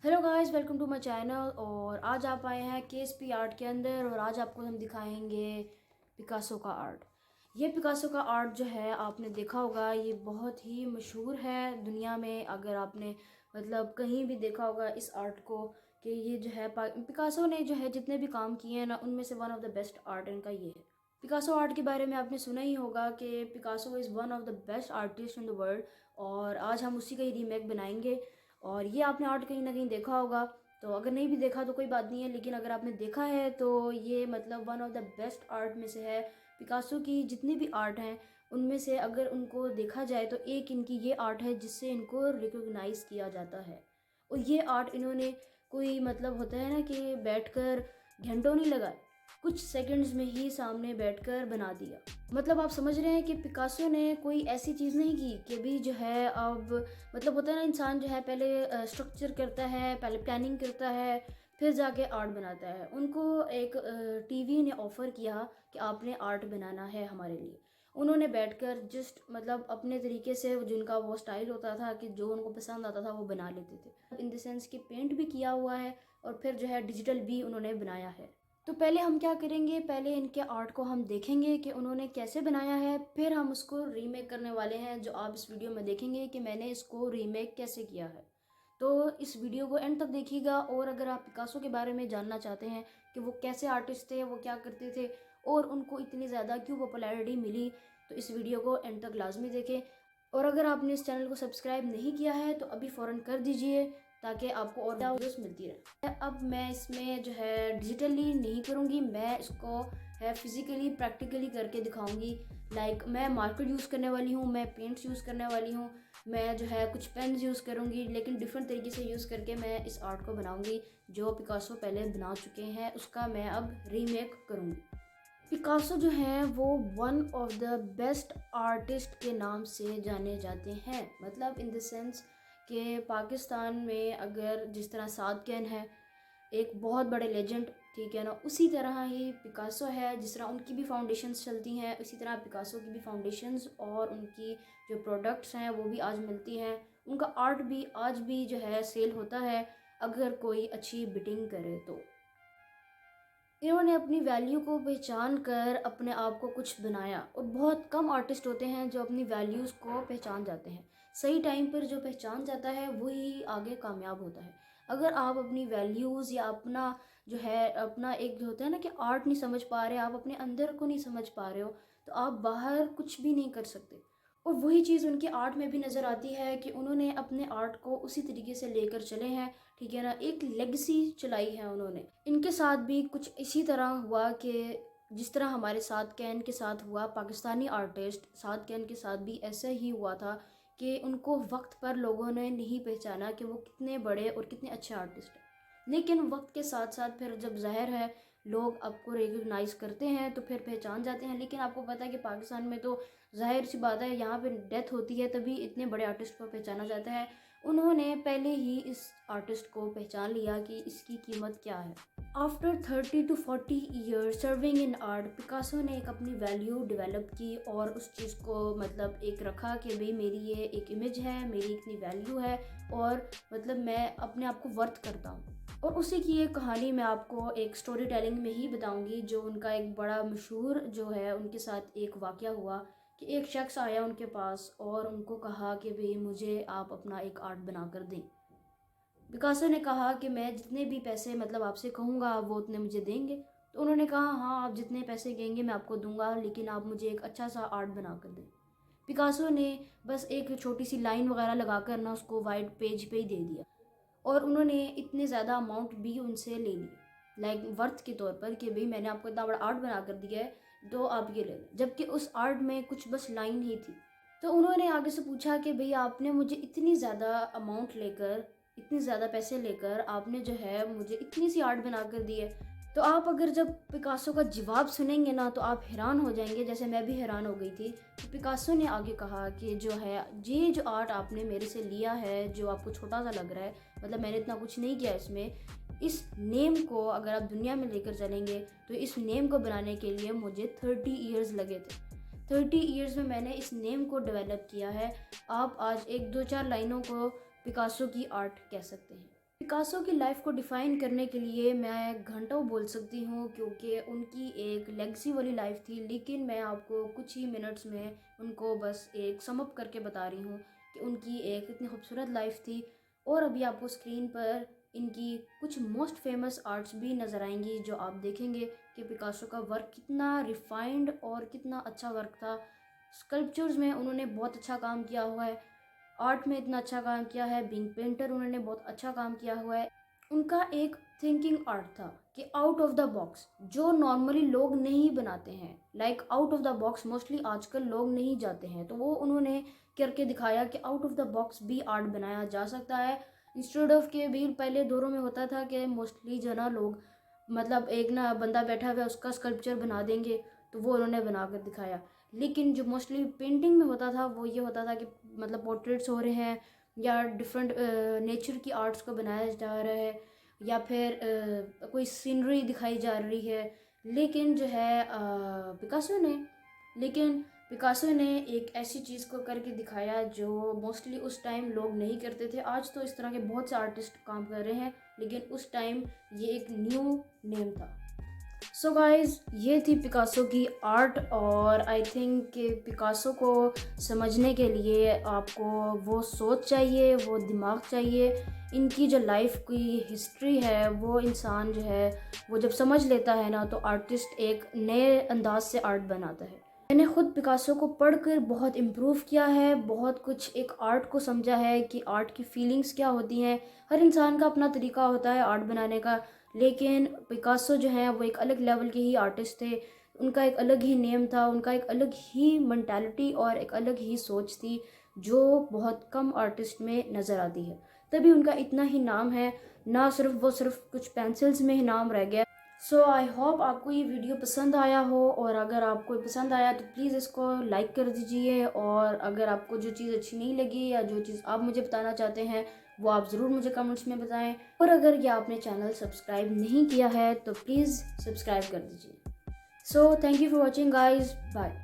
Hello guys, welcome to my channel. और आज आप आए हैं केएसपी आर्ट के अंदर और आज आपको हम दिखाएंगे पिकासो का आर्ट। ये पिकासो का आर्ट जो है आपने देखा होगा, ये बहुत ही मशहूर है दुनिया में। अगर आपने कहीं भी देखा होगा इस आर्ट को कि ये जो है पिकासो ने जो है जितने भी काम किए हैं ना, उनमें से one of the best art इनका ये है। पिकासो आर्ट के बारे में आपने सुना ही होगा कि Picasso is one of the best artist in the world. और आज हम उसी का ही रीमेक बनाएंगे। और ये आपने आर्ट कहीं ना कहीं देखा होगा, तो अगर नहीं भी देखा तो कोई बात नहीं है, लेकिन अगर आपने देखा है तो ये one of the best art में से है। पिकासो की जितनी भी आर्ट हैं उनमें से अगर उनको देखा जाए तो एक इनकी ये आर्ट है जिससे इनको रिकॉग्नाइज किया जाता है। और ये आर्ट इन्होंने कोई होता है ना कि बैठकर घंटों नहीं लगाए, कुछ सेकंड्स में ही सामने बैठकर बना दिया। आप समझ रहे हैं कि पिकासो ने कोई ऐसी चीज़ नहीं की कि भी जो है अब होता है ना, इंसान जो है पहले स्ट्रक्चर करता है, पहले प्लानिंग करता है, फिर जाके आर्ट बनाता है। उनको एक टीवी ने ऑफ़र किया कि आपने आर्ट बनाना है हमारे लिए। उन्होंने बैठकर जस्ट अपने तरीके से जिनका वो स्टाइल होता था कि जो उनको पसंद आता था वो बना लेते थे। इन द सेंस कि पेंट भी किया हुआ है और फिर जो है डिजिटल भी उन्होंने बनाया है। तो पहले हम क्या करेंगे, पहले इनके आर्ट को हम देखेंगे कि उन्होंने कैसे बनाया है, फिर हम उसको रीमेक करने वाले हैं, जो आप इस वीडियो में देखेंगे कि मैंने इसको रीमेक कैसे किया है। तो इस वीडियो को एंड तक देखिएगा। और अगर आप पिकासो के बारे में जानना चाहते हैं कि वो कैसे आर्टिस्ट थे, वो क्या करते थे और उनको इतनी ज़्यादा क्यों पॉपुलैरिटी मिली, तो इस वीडियो को एंड तक लाजमी देखें। और अगर आपने इस चैनल को सब्सक्राइब नहीं किया है तो अभी फ़ौरन कर दीजिए ताकि आपको और वीडियोस मिलती रहे। अब मैं इसमें जो है डिजिटली नहीं करूँगी, मैं इसको है फिज़िकली प्रैक्टिकली करके दिखाऊंगी। मैं मार्कर यूज़ करने वाली हूँ, मैं पेंट्स यूज़ करने वाली हूँ, मैं जो है कुछ पेन्स यूज़ करूँगी, लेकिन डिफरेंट तरीके से यूज़ करके मैं इस आर्ट को बनाऊँगी। जो पिकासो पहले बना चुके हैं उसका मैं अब रीमेक करूँगी। पिकासो जो हैं वो one of the best artist के नाम से जाने जाते हैं। इन द सेंस कि पाकिस्तान में अगर जिस तरह साद कैन है एक बहुत बड़े लेजेंड, ठीक है ना, उसी तरह ही पिकासो है। जिस तरह उनकी भी फाउंडेशंस चलती हैं उसी तरह पिकासो की भी फाउंडेशंस और उनकी जो प्रोडक्ट्स हैं वो भी आज मिलती हैं। उनका आर्ट भी आज भी जो है सेल होता है अगर कोई अच्छी बिटिंग करे तो। इन्होंने अपनी वैल्यू को पहचान कर अपने आप को कुछ बनाया। और बहुत कम आर्टिस्ट होते हैं जो अपनी वैल्यूज़ को पहचान जाते हैं। सही टाइम पर जो पहचान जाता है वही आगे कामयाब होता है। अगर आप अपनी वैल्यूज़ या अपना जो है अपना एक जो होता है ना कि आर्ट नहीं समझ पा रहे, आप अपने अंदर को नहीं समझ पा रहे हो, तो आप बाहर कुछ भी नहीं कर सकते। और वही चीज़ उनके आर्ट में भी नज़र आती है कि उन्होंने अपने आर्ट को उसी तरीके से लेकर चले हैं, ठीक है ना, एक लेगेसी चलाई है उन्होंने। इनके साथ भी कुछ इसी तरह हुआ कि जिस तरह हमारे साद कैन के साथ हुआ, पाकिस्तानी आर्टिस्ट साद कैन के साथ भी ऐसा ही हुआ था कि उनको वक्त पर लोगों ने नहीं पहचाना कि वो कितने बड़े और कितने अच्छे आर्टिस्ट हैं। लेकिन वक्त के साथ साथ फिर जब ज़ाहिर है लोग आपको रिकग्नाइज़ करते हैं तो फिर पहचान जाते हैं। लेकिन आपको पता है कि पाकिस्तान में तो ज़ाहिर सी बात है यहाँ पे डेथ होती है तभी इतने बड़े आर्टिस्ट को पहचाना जाता है। उन्होंने पहले ही इस आर्टिस्ट को पहचान लिया कि इसकी कीमत क्या है। After 30 to 40 years serving in art, Picasso ने एक अपनी वैल्यू डेवलप की और उस चीज़ को एक रखा कि भाई मेरी ये एक इमेज है, मेरी इतनी वैल्यू है और मैं अपने आप को वर्थ करता हूँ। और उसी की एक कहानी मैं आपको एक स्टोरी टेलिंग में ही बताऊंगी। जो उनका एक बड़ा मशहूर जो है उनके साथ एक वाक़या हुआ कि एक शख्स आया उनके पास और उनको कहा कि भाई मुझे आप अपना एक आर्ट बना कर दें। पिकासो ने कहा कि मैं जितने भी पैसे आपसे कहूँगा वो उतने मुझे देंगे। तो उन्होंने कहा हाँ, आप जितने पैसे कहेंगे मैं आपको दूंगा, लेकिन आप मुझे एक अच्छा सा आर्ट बना कर दें। पिकासो ने बस एक छोटी सी लाइन वगैरह लगाकर ना उसको वाइट पेज पे ही दे दिया। और उन्होंने इतने ज़्यादा अमाउंट भी उनसे ले लिए वर्थ के तौर पर कि भाई मैंने आपको इतना बड़ा आर्ट बना कर दिया है तो आप ये ले लें, जबकि उस आर्ट में कुछ बस लाइन ही थी। तो उन्होंने आगे से पूछा कि भाई आपने मुझे इतनी ज़्यादा अमाउंट लेकर, इतनी ज़्यादा पैसे लेकर आपने जो है मुझे इतनी सी आर्ट बना कर दी है। तो आप अगर जब पिकासो का जवाब सुनेंगे ना तो आप हैरान हो जाएंगे, जैसे मैं भी हैरान हो गई थी। तो पिकासो ने आगे कहा कि जो है ये जो आर्ट आपने मेरे से लिया है, जो आपको छोटा सा लग रहा है, मैंने इतना कुछ नहीं किया इसमें, इस नेम को अगर आप दुनिया में लेकर चलेंगे तो इस नेम को बनाने के लिए मुझे 30 ईयर्स लगे थे। 30 ईयर्स में मैंने इस नेम को डेवलप किया है। आप आज एक दो चार लाइनों को पिकासो की आर्ट कह सकते हैं। पिकासो की लाइफ को डिफ़ाइन करने के लिए मैं घंटों बोल सकती हूँ, क्योंकि उनकी एक लेगेसी वाली लाइफ थी। लेकिन मैं आपको कुछ ही मिनट्स में उनको बस एक सम अप करके बता रही हूँ कि उनकी एक इतनी खूबसूरत लाइफ थी। और अभी आपको स्क्रीन पर इनकी कुछ मोस्ट फेमस आर्ट्स भी नज़र आएंगी, जो आप देखेंगे कि पिकासो का वर्क कितना रिफाइंड और कितना अच्छा वर्क था। स्कल्पचर्स में उन्होंने बहुत अच्छा काम किया हुआ है, आर्ट में इतना अच्छा काम किया है, बीइंग पेंटर उन्होंने बहुत अच्छा काम किया हुआ है। उनका एक थिंकिंग आर्ट था कि आउट ऑफ द बॉक्स, जो नॉर्मली लोग नहीं बनाते हैं, like out of the box mostly आजकल लोग नहीं जाते हैं, तो वो उन्होंने करके दिखाया कि आउट ऑफ द बॉक्स भी आर्ट बनाया जा सकता है। इंस्टेड ऑफ के भी पहले दौरों में होता था कि मोस्टली जो ना लोग मतलब एक ना बंदा बैठा हुआ है उसका स्कल्पचर बना देंगे, तो वो उन्होंने बना कर दिखाया। लेकिन जो मोस्टली पेंटिंग में होता था वो ये होता था कि मतलब पोर्ट्रेट्स हो रहे हैं या डिफरेंट नेचर की आर्ट्स को बनाया जा रहा है, या फिर कोई सीनरी दिखाई जा रही है। लेकिन जो है पिकासो ने एक ऐसी चीज़ को करके दिखाया जो मोस्टली उस टाइम लोग नहीं करते थे। आज तो इस तरह के बहुत से आर्टिस्ट काम कर रहे हैं, लेकिन उस टाइम ये एक न्यू नेम था। सो गाइज, ये थी पिकासो की आर्ट। और आई थिंक कि पिकासो को समझने के लिए आपको वो सोच चाहिए, वो दिमाग चाहिए। इनकी जो लाइफ की हिस्ट्री है वो इंसान जो है वो जब समझ लेता है ना, तो आर्टिस्ट एक नए अंदाज से आर्ट बनाता है। मैंने ख़ुद पिकासो को पढ़कर बहुत इम्प्रूव किया है, बहुत कुछ एक आर्ट को समझा है कि आर्ट की फीलिंग्स क्या होती हैं। हर इंसान का अपना तरीका होता है आर्ट बनाने का, लेकिन पिकासो जो हैं वो एक अलग लेवल के ही आर्टिस्ट थे। उनका एक अलग ही नेम था, उनका एक अलग ही मेंटालिटी और एक अलग ही सोच थी, जो बहुत कम आर्टिस्ट में नज़र आती है। तभी उनका इतना ही नाम है, ना सिर्फ कुछ पेंसिल्स में ही नाम रह गया। सो आई होप आपको ये वीडियो पसंद आया हो, और अगर आपको पसंद आया तो प्लीज़ इसको लाइक कर दीजिए। और अगर आपको जो चीज़ अच्छी नहीं लगी या जो चीज़ आप मुझे बताना चाहते हैं वो आप ज़रूर मुझे कमेंट्स में बताएं। और अगर ये आपने चैनल सब्सक्राइब नहीं किया है तो प्लीज़ सब्सक्राइब कर दीजिए। So thank you for watching guys, bye.